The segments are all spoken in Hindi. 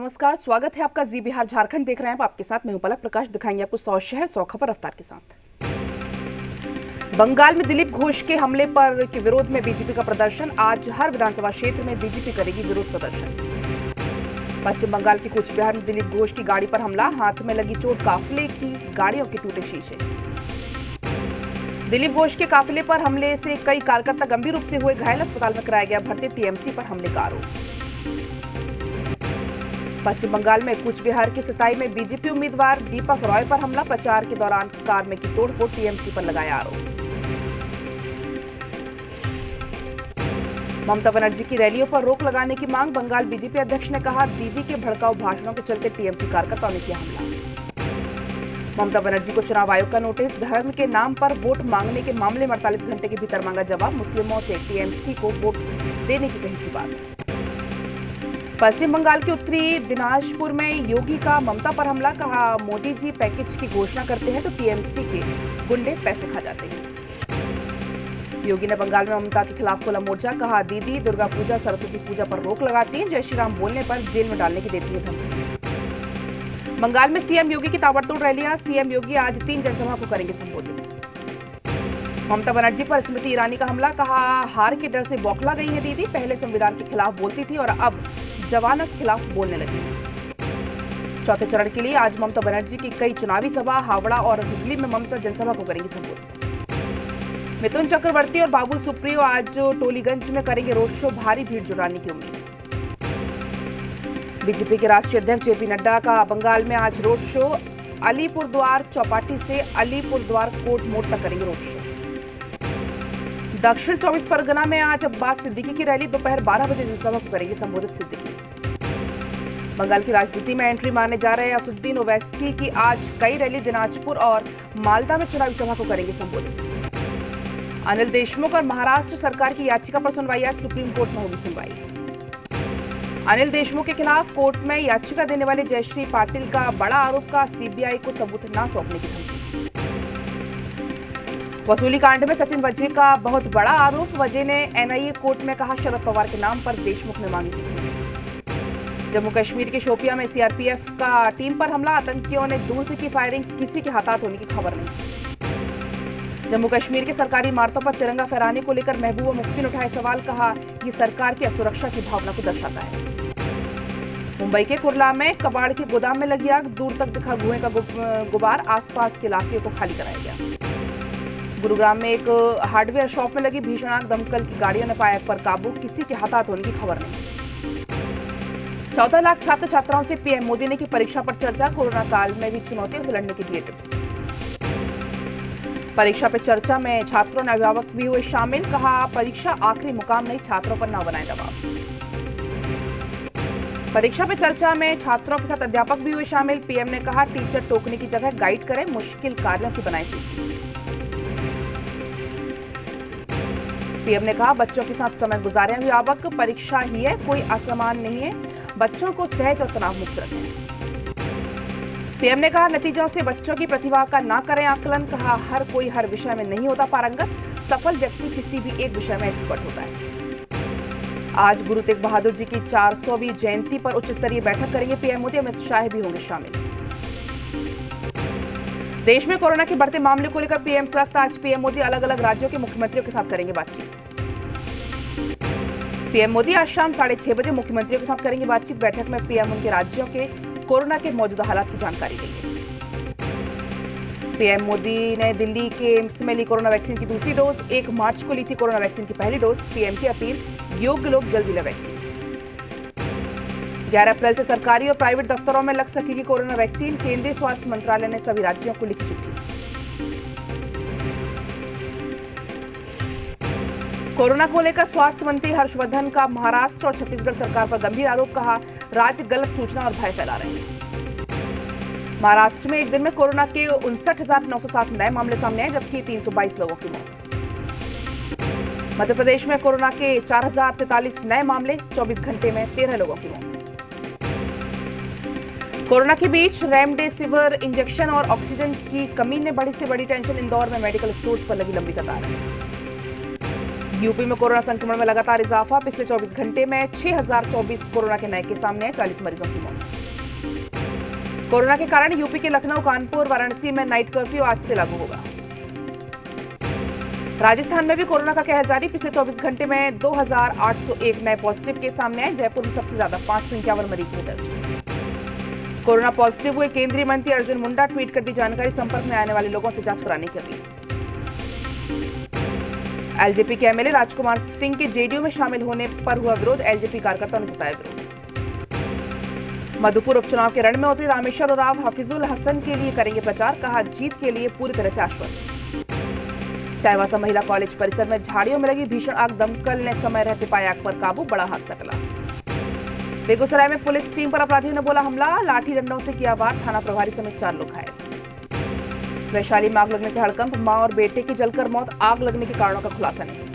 नमस्कार, स्वागत है आपका जी बिहार झारखंड देख रहे हैं। आपके साथ मैं हूं पलक प्रकाश। दिखाएंगे आपको 100 शहर 100 खबर रफ्तार के साथ। बंगाल में दिलीप घोष के हमले पर के विरोध में बीजेपी का प्रदर्शन। आज हर विधानसभा क्षेत्र में बीजेपी करेगी विरोध प्रदर्शन। पश्चिम बंगाल के कूच बिहार में दिलीप घोष की गाड़ी पर हमला, हाथ में लगी चोट, काफिले की गाड़ियों के टूटे शीशे। दिलीप घोष के काफिले पर हमले से कई कार्यकर्ता गंभीर रूप से हुए घायल, अस्पताल में कराया गया भर्ती। टीएमसी पर हमले का आरोप। पश्चिम बंगाल में कूच बिहार के सताई में बीजेपी उम्मीदवार दीपक रॉय पर हमला, प्रचार के दौरान कार में की तोड़फोड़, टीएमसी पर लगाया आरोप। ममता बनर्जी की रैलियों पर रोक लगाने की मांग, बंगाल बीजेपी अध्यक्ष ने कहा दीदी के भड़काऊ भाषणों के चलते टीएमसी कार्यकर्ताओं ने किया हमला। ममता बनर्जी को चुनाव आयोग का नोटिस, धर्म के नाम पर वोट मांगने के मामले में 48 घंटे के भीतर मांगा जवाब, मुस्लिमों से टीएमसी को वोट देने की कही थी बात। पश्चिम बंगाल के उत्तरी दिनाजपुर में योगी का ममता पर हमला, कहा मोदी जी पैकेज की घोषणा करते हैं तो टीएमसी के गुंडे पैसे खा जाते हैं। योगी ने बंगाल में ममता के खिलाफ खोला मोर्चा, कहा दीदी दुर्गा पूजा सरस्वती पूजा पर रोक लगाती हैं, जय श्री राम बोलने पर जेल में डालने की देती है धमकी। बंगाल में सीएम योगी की ताबड़तोड़ रैलियां, सीएम योगी आज 3 जनसभा को करेंगे संबोधित। ममता बनर्जी पर स्मृति ईरानी का हमला, कहा हार के डर से बौखला गई है दीदी, पहले संविधान के खिलाफ बोलती थी और अब जवानों के खिलाफ बोलने लगी। चौथे चरण के लिए आज ममता बनर्जी की कई चुनावी सभा, हावड़ा और हुगली में ममता जनसभा को करेंगी संबोधित। मिथुन चक्रवर्ती और बाबुल सुप्रियो आज टोलीगंज में करेंगे रोड शो, भारी भीड़ जुटाने की उम्मीद। बीजेपी के राष्ट्रीय अध्यक्ष जेपी नड्डा का बंगाल में आज रोड शो, अलीपुरद्वार चौपाटी से अलीपुरद्वार कोट मोड़ तक करेंगे रोड शो। दक्षिण 24 परगना में आज अब्बास सिद्दीकी की रैली, दोपहर 12 बजे जनसभा को करेंगे संबोधित सिद्दीकी। बंगाल की राजनीति में एंट्री मारने जा रहे असुद्दीन ओवैसी की आज कई रैली, दिनाजपुर और मालदा में चुनावी सभा को करेंगे संबोधित। अनिल देशमुख और महाराष्ट्र सरकार की याचिका पर सुनवाई, आज सुप्रीम कोर्ट में होगी सुनवाई। अनिल देशमुख के खिलाफ कोर्ट में याचिका देने वाले जयश्री पाटिल का बड़ा आरोप, का सीबीआई को सबूत न सौंपने की धमकी। वसूली कांड में सचिन वजे का बहुत बड़ा आरोप, वजे ने एनआईए कोर्ट में कहा शरद पवार के नाम पर देशमुख ने मांगी थी घूस। जम्मू कश्मीर के शोपियां में सीआरपीएफ का टीम पर हमला, आतंकियों ने दूर से की फायरिंग, किसी के हताहत होने की खबर नहीं। जम्मू कश्मीर के सरकारी इमारतों पर तिरंगा फहराने को लेकर महबूबा मुफ्ती ने उठाए सवाल, कहा ये सरकार की असुरक्षा की भावना को दर्शाता है। मुंबई के कुर्ला में कबाड़ के गोदाम में लगी आग, दूर तक दिखा धुएं का गुबार, आसपास के इलाके को खाली कराया गया। गुरुग्राम में एक हार्डवेयर शॉप में लगी भीषण आग, दमकल की गाड़ियों ने पाया पर काबू, किसी के हताहत होने की खबर नहीं। 14 लाख छात्र छात्राओं से पीएम मोदी ने की परीक्षा पर चर्चा, कोरोना काल में भी चुनौतियों से लड़ने के दिए टिप्स। परीक्षा पे चर्चा में छात्रों ने अभिभावक भी हुए शामिल, कहा परीक्षा आखिरी मुकाम नहीं, छात्रों पर न बनाए दबाव। परीक्षा पे चर्चा में छात्रों के साथ अध्यापक भी हुए शामिल, पीएम ने कहा टीचर टोकने की जगह गाइड करें, मुश्किल कार्यों की बनाए सूची। पीएम ने कहा बच्चों के साथ समय गुजारें अभिभावक, परीक्षा ही है, कोई असमान नहीं है, बच्चों को सहज और तनाव मुक्त रखें। पीएम ने कहा नतीजों से बच्चों की प्रतिभा का ना करें आकलन, कहा हर कोई हर विषय में नहीं होता पारंगत, सफल व्यक्ति किसी भी एक विषय में एक्सपर्ट होता है। आज गुरु तेग बहादुर जी की 400वीं जयंती पर उच्च स्तरीय बैठक करेंगे पीएम मोदी, अमित शाह भी होंगे शामिल। देश में कोरोना के बढ़ते मामले को लेकर पीएम सख्त, आज पीएम मोदी अलग अलग राज्यों के मुख्यमंत्रियों के साथ करेंगे बातचीत। पीएम मोदी आज शाम 6:30 बजे मुख्यमंत्रियों के साथ करेंगे बातचीत, बैठक में पीएम उनके राज्यों के कोरोना के मौजूदा हालात की जानकारी देंगे। पीएम मोदी ने दिल्ली के एम्स में ली कोरोना वैक्सीन की दूसरी डोज, 1 मार्च को ली थी कोरोना वैक्सीन की पहली डोज, पीएम की अपील योग्य लोग जल्दी लें वैक्सीन। 11 अप्रैल से सरकारी और प्राइवेट दफ्तरों में लग सकेगी कोरोना वैक्सीन, केंद्रीय स्वास्थ्य मंत्रालय ने सभी राज्यों को लिखी चिट्ठी। कोरोना को लेकर स्वास्थ्य मंत्री हर्षवर्धन का महाराष्ट्र और छत्तीसगढ़ सरकार पर गंभीर आरोप, कहा राज्य गलत सूचना और भय फैला रहे हैं। महाराष्ट्र में एक दिन में कोरोना के 59,907 नए मामले सामने आए, जबकि 322 लोगों की मौत। मध्य प्रदेश में कोरोना के 4,043 नए मामले, 24 घंटे में 13 लोगों की मौत। कोरोना के बीच रेमडेसिविर इंजेक्शन और ऑक्सीजन की कमी ने बड़ी से बड़ी टेंशन, इंदौर में मेडिकल स्टोर्स पर लगी लंबी कतार। यूपी में कोरोना संक्रमण में लगातार इजाफा, पिछले 24 घंटे में 6,024 कोरोना के नए केस सामने आए, 40 मरीजों की मौत। कोरोना के कारण यूपी के लखनऊ, कानपुर, वाराणसी में नाइट कर्फ्यू आज से लागू होगा। राजस्थान में भी कोरोना का कहर जारी। पिछले 24 घंटे में 2801 नए पॉजिटिव केस सामने आए। जयपुर में सबसे ज्यादा 551 मरीज हुए दर्ज। कोरोना पॉजिटिव हुए केंद्रीय मंत्री अर्जुन मुंडा, ट्वीट कर दी जानकारी। संपर्क में आने वाले लोगों से जांच कराने की अपील। एलजेपी के एमएलए राजकुमार सिंह के जेडीयू में शामिल होने पर हुआ विरोध। एलजेपी कार्यकर्ताओं ने जताया विरोध। मधुपुर उपचुनाव के रण में उतरे रामेश्वर उरांव हफीजुल हसन के लिए करेंगे प्रचार। कहा, जीत के लिए पूरी तरह से आश्वस्त। चाईबासा महिला कॉलेज परिसर में झाड़ियों में लगी भीषण आग। दमकल ने समय रहते पाया आग पर काबू। बड़ा हादसा टला। बेगूसराय में पुलिस टीम पर अपराधियों ने बोला हमला। लाठी डंडों से किया वार। थाना प्रभारी समेत 4 लोग घायल। वैशाली में आग लगने से हड़कंप। मां और बेटे की जलकर मौत। आग लगने के कारणों का खुलासा नहीं।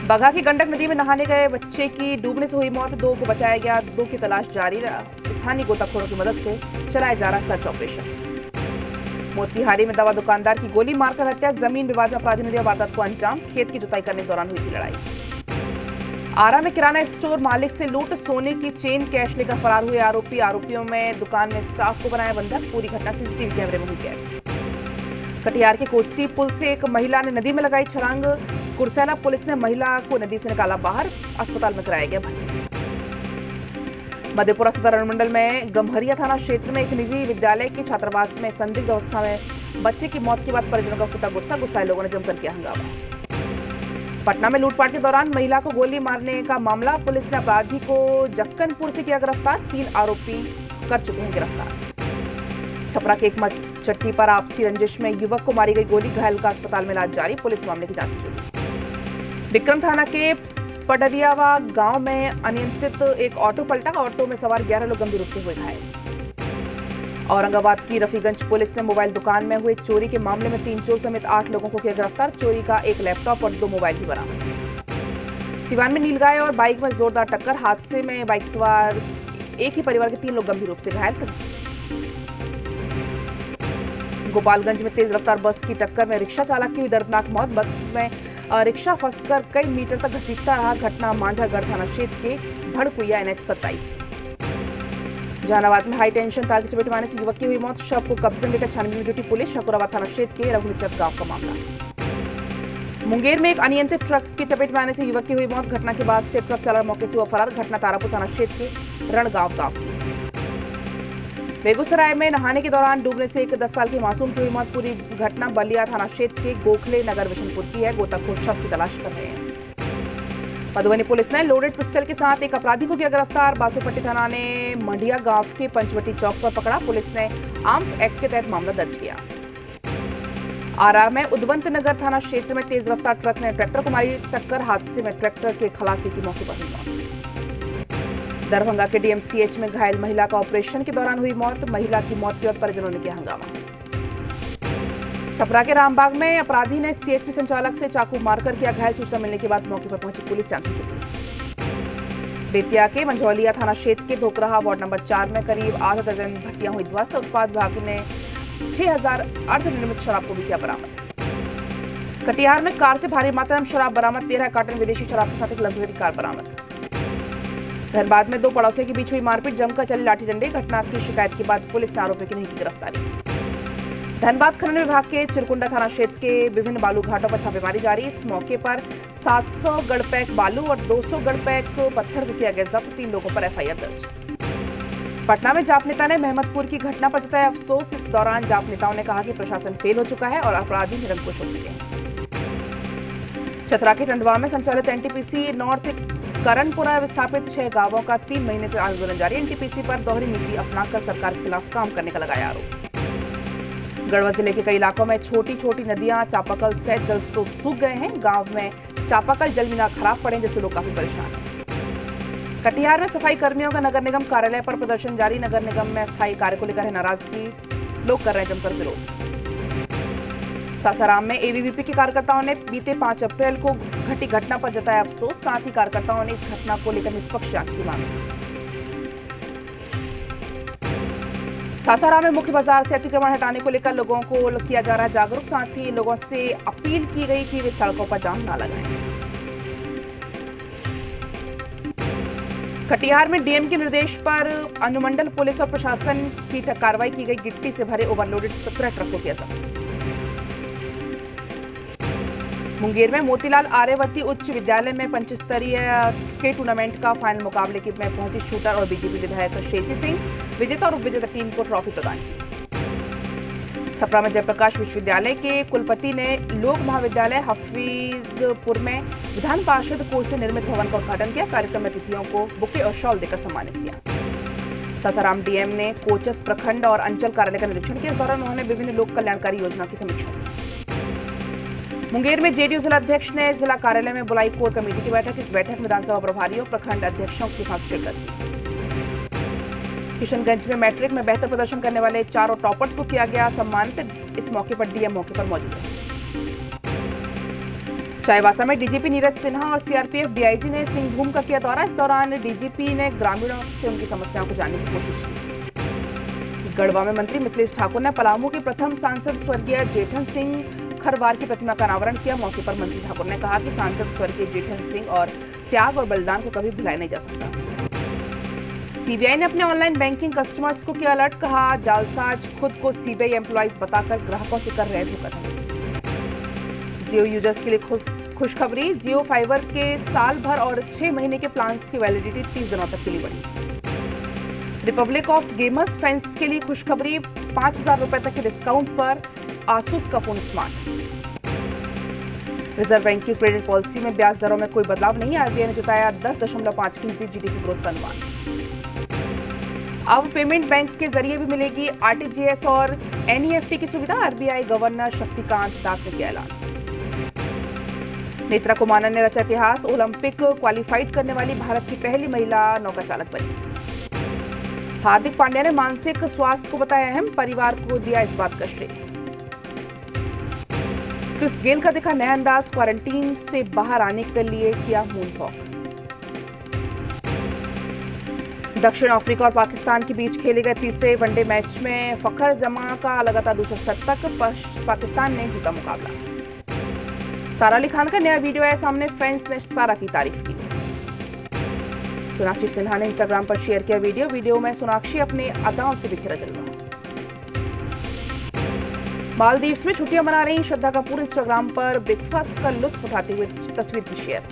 बगहा की गंडक नदी में नहाने गए बच्चे की डूबने से हुई मौत। 2 को बचाया गया। 2 की तलाश जारी रहा। स्थानीय गोताखोरों की मदद से चलाया जा रहा सर्च ऑपरेशन। मोतिहारी में दवा दुकानदार की गोली मारकर हत्या। जमीन विवाद में अपराधियों ने दिया वारदात को अंजाम। खेत की जुताई करने के दौरान हुई थी लड़ाई। आरा में किराना स्टोर मालिक से लूट। सोने की चेन, कैश लेकर फरार हुए आरोपी। आरोपियों में दुकान में स्टाफ को बनाया बंधक। पूरी घटना सीसीटीवी कैमरे में हुई कैद। कटिहार के कोसी पुल से एक महिला ने नदी में लगाई छलांग। कुरसेला पुलिस ने महिला को नदी से निकाला बाहर। अस्पताल में कराया गया भर्ती। मधेपुरा सदर अनुमंडल में गम्हरिया थाना क्षेत्र में एक निजी विद्यालय के छात्रावास में संदिग्ध अवस्था में बच्चे की मौत के बाद परिजनों का फूटा गुस्सा। गुस्साए लोगों ने जमकर किया हंगामा। पटना में लूटपाट के दौरान महिला को गोली मारने का मामला। पुलिस ने अपराधी को जक्कनपुर से किया गिरफ्तार। 3 आरोपी कर चुके हैं गिरफ्तार। छपरा के एक चट्टी पर आपसी रंजिश में युवक को मारी गई गोली। घायल का अस्पताल में इलाज जारी। पुलिस मामले की जांच में जुटी। विक्रम थाना के पडरियावा गांव में अनियंत्रित एक ऑटो पलटा। ऑटो में सवार 11 लोग गंभीर रूप से हुए घायल। औरंगाबाद की रफीगंज पुलिस ने मोबाइल दुकान में हुए चोरी के मामले में 3 चोर समेत 8 लोगों को किया गिरफ्तार। चोरी का एक लैपटॉप और 2 मोबाइल भी बरामद। सिवान में नीलगाय और बाइक में जोरदार टक्कर। हादसे में बाइक सवार एक ही परिवार के 3 लोग गंभीर रूप से घायल। गोपालगंज में तेज रफ्तार बस की टक्कर में रिक्शा चालक की हुई दर्दनाक मौत। बस में रिक्शा फंसकर कई मीटर तक घसीटता रहा। घटना मांझागढ़ थाना क्षेत्र के भड़कुइया NH 27। जहानाबाद में हाई टेंशन तार की चपेट में आने से युवक की हुई मौत। शव को कब्जे में लेकर छानबीन में जुटी पुलिस। शकुराबाद थाना क्षेत्र के रघुनिचक गांव का मामला। मुंगेर में एक अनियंत्रित ट्रक की चपेट में आने से युवक की हुई मौत। घटना के बाद से ट्रक चालक मौके से हुआ फरार। घटना तारापुर थाना क्षेत्र के रणगांव गांव की। बेगूसराय में नहाने के दौरान डूबने से एक 10 साल की मासूम की हुई मौत। पूरी घटना बलिया थाना क्षेत्र के गोखले नगर विशनपुर की है। गोताखोर शव की तलाश कर रहे हैं। मधुबनी पुलिस ने लोडेड पिस्टल के साथ एक अपराधी को किया गिरफ्तार। बासोपट्टी थाना ने मंडिया गांव के पंचवटी चौक पर पकड़ा। पुलिस ने आर्म्स एक्ट के तहत मामला दर्ज किया। आरा में उद्वंत नगर थाना क्षेत्र में तेज रफ्तार ट्रक ने ट्रैक्टर को मारी टक्कर। हादसे में ट्रैक्टर के खलासी की मौके पर हुई मौत। दरभंगा के DMCH में घायल महिला का ऑपरेशन के दौरान हुई मौत। महिला की मौत के बाद परिजनों ने किया हंगामा। छपरा के रामबाग में अपराधी ने CSP संचालक से चाकू मारकर किया घायल। सूचना मिलने के बाद मौके पर पहुंची पुलिस जांच में जुटी। बेतिया के मंझौलिया थाना क्षेत्र के धोकराहा वार्ड नंबर 4 में करीब आधा दर्जन भट्टियां हुई ध्वस्त। उत्पाद विभाग ने 6000 अर्धनिर्मित शराब को भी किया बरामद। कटिहार में कार से भारी मात्रा में शराब बरामद। 13 कार्टन विदेशी शराब के साथ एक लग्जरी कार बरामद। धनबाद में 2 पड़ोसियों के बीच हुई मारपीट। जमकर चले लाठी डंडे। घटना की शिकायत के बाद पुलिस ने आरोपियों की नहीं की गिरफ्तारी। धनबाद खनन विभाग के चिरकुंडा थाना क्षेत्र के विभिन्न बालू घाटों पर छापेमारी जारी। इस मौके पर 700 गड़पैक बालू और 200 गड़पैक पत्थर को किया गया जब्त। 3 लोगों पर FIR दर्ज। पटना में जाप नेता ने महमदपुर की घटना पर जताया अफसोस। इस दौरान जाप नेताओं ने कहा कि प्रशासन फेल हो चुका है और अपराधी निरंकुश हो चुके हैं। चतरा के टंडवा में संचालित NTPC नॉर्थ करणपुरा विस्थापित 6 गांवों का 3 महीने से आंदोलन जारी। NTPC पर दोहरी नीति अपनाकर सरकार के खिलाफ काम करने का लगाया आरोप। गढ़वा जिले के कई इलाकों में छोटी छोटी नदियां चापाकल सहित जल स्रोत सूख गए हैं। गांव में चापाकल जल मीनार खराब पड़े जिससे लोग काफी परेशान हैं। कटिहार में सफाई कर्मियों का नगर निगम कार्यालय पर प्रदर्शन जारी। नगर निगम में अस्थायी कार्य को लेकर है नाराजगी। लोग कर रहे हैं जमकर विरोध। सासाराम में ABVP के कार्यकर्ताओं ने बीते 5 अप्रैल को घटी घटना पर जताया अफसोस। साथ ही कार्यकर्ताओं ने इस घटना को लेकर निष्पक्ष जांच की मांग की। सासाराम में मुख्य बाजार से अतिक्रमण हटाने को लेकर लोगों को किया जा रहा है जागरूक। साथ ही लोगों से अपील की गई कि वे सड़कों पर जाम न लगाएं। कटिहार में डीएम के निर्देश पर अनुमंडल पुलिस और प्रशासन की कार्रवाई की गई। गिट्टी से भरे ओवरलोडेड 17 ट्रकों की जब्त। मुंगेर में मोतीलाल आर्यवर्ती उच्च विद्यालय में पंचस्तरीय क्रिकेट टूर्नामेंट का फाइनल मुकाबले में पहुंची शूटर और बीजेपी विधायक शेषी सिंह। विजेता और उपविजेता टीम को ट्रॉफी प्रदान की। छपरा में जयप्रकाश विश्वविद्यालय के कुलपति ने लोक महाविद्यालय हफीजपुर में विधान पार्षद कोष से निर्मित भवन का उद्घाटन किया। कार्यक्रम में अतिथियों को बुके और शॉल देकर सम्मानित किया। सासाराम डीएम ने कोचस प्रखंड और अंचल कार्यालय का निरीक्षण किया। इस दौरान उन्होंने विभिन्न लोक कल्याणकारी योजना की समीक्षा की। मुंगेर में जेडीयू जिला अध्यक्ष ने जिला कार्यालय में बुलाई कोर कमेटी की बैठक। इस बैठक में विधानसभा प्रभारियों प्रखंड अध्यक्षों के साथ शिरकत की। किशनगंज में मैट्रिक में बेहतर प्रदर्शन करने वाले 4 टॉपर्स को किया गया सम्मानित। इस मौके पर डीएम मौके पर मौजूद रहे। चाईबासा में डीजीपी नीरज सिन्हा और सीआरपीएफ डीआईजी ने सिंहभूम का किया दौरा। इस दौरान डीजीपी ने ग्रामीणों से उनकी समस्याओं को जानने की कोशिश की। गढ़वा में मंत्री मिथिलेश ठाकुर ने पलामू के प्रथम सांसद स्वर्गीय जेठन सिंह खरवार की प्रतिमा का अनावरण किया। मौके पर मंत्री ठाकुर ने कहा कि सांसद स्वर्गीय जेठन सिंह और त्याग और बलिदान को कभी भुलाया नहीं जा सकता। सीबीआई ने अपने ऑनलाइन बैंकिंग कस्टमर्स को किया अलर्ट। कहा जालसाज खुद को सीबीआई एम्प्लॉइज बताकर ग्राहकों से कर रहे धोखाधड़ी। जियो यूजर्स के लिए खुशखबरी। जियो फाइबर के साल भर और 6 महीने के प्लान्स की वैलिडिटी 30 दिनों तक के लिए बढ़ी। रिपब्लिक ऑफ गेमर्स फैंस के लिए खुशखबरी। 5,000 रुपए तक के डिस्काउंट पर आसूस का फोन स्मार्ट। रिजर्व बैंक की क्रेडिट पॉलिसी में ब्याज दरों में कोई बदलाव नहीं। आरबीआई ने जताया 10.5% जीडीपी ग्रोथ का अनुमान। अब पेमेंट बैंक के जरिए भी मिलेगी आरटीजीएस और एनईएफटी की सुविधा। आरबीआई गवर्नर शक्तिकांत दास ने किया ऐलान। नेत्रा कुमारन ने रचा इतिहास। ओलंपिक क्वालिफाइड करने वाली भारत की पहली महिला नौका चालक बनी। हार्दिक पांड्या ने मानसिक स्वास्थ्य को बताया अहम। परिवार को दिया इस बात का श्रेय। क्रिस गेल का दिखा नया अंदाज। क्वारंटीन से बाहर आने के लिए किया मूनवॉक। दक्षिण अफ्रीका और पाकिस्तान के बीच खेले गए तीसरे वनडे मैच में फखर जमा का लगातार दूसरा शतक। पाकिस्तान ने जीता मुकाबला। सारा अली खान का नया वीडियो आया सामने। फैंस ने सारा की तारीफ की। सोनाक्षी सिन्हा ने इंस्टाग्राम पर शेयर किया वीडियो में सोनाक्षी अपने अदाओं से बिखेरा जलवा। मालदीव्स में छुट्टियां मना रही श्रद्धा कपूर इंस्टाग्राम पर ब्रेकफास्ट का लुत्फ उठाते हुए तस्वीर की शेयर।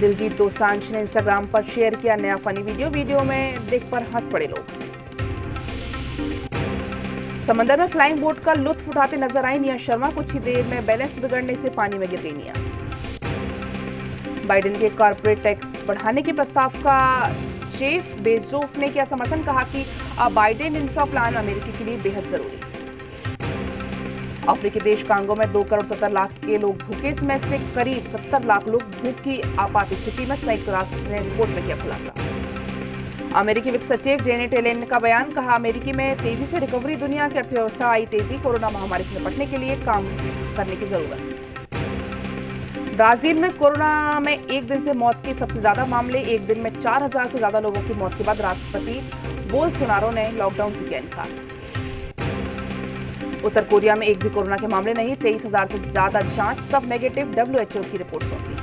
दिलजीत दोसांझ ने इंस्टाग्राम पर शेयर किया नया फनी वीडियो में देखकर हंस पड़े लोग। समंदर में फ्लाइंग बोट का लुत्फ उठाते नजर आई निया शर्मा। कुछ ही देर में बैलेंस बिगड़ने से पानी में गिर गई निया। बाइडेन के कॉर्पोरेट टैक्स बढ़ाने के प्रस्ताव का जेफ बेजोफ ने किया समर्थन। कहा कि बाइडेन इंफ्रा प्लान अमेरिका के लिए बेहद जरूरी। अफ्रीकी देश कांगो में 2 करोड़ 70 लाख के लोग भूखे। इसमें से करीब 70 लाख लोग भूख की आपात स्थिति में। संयुक्त राष्ट्र ने रिपोर्ट में किया खुलासा। अमेरिकी वित्त सचिव जेनेट येलेन का बयान। कहा अमेरिकी में तेजी से रिकवरी। दुनिया की अर्थव्यवस्था आई तेजी। कोरोना महामारी से निपटने के लिए काम करने की जरूरत। ब्राजील में कोरोना में एक दिन से मौत के सबसे ज्यादा मामले। एक दिन में 4,000 से ज्यादा लोगों की मौत के बाद राष्ट्रपति बोल्सोनारो ने लॉकडाउन से किया इनकार। उत्तर कोरिया में एक भी कोरोना के मामले नहीं। 23,000 से ज्यादा जांच, सब नेगेटिव। WHO की रिपोर्ट सौंपी।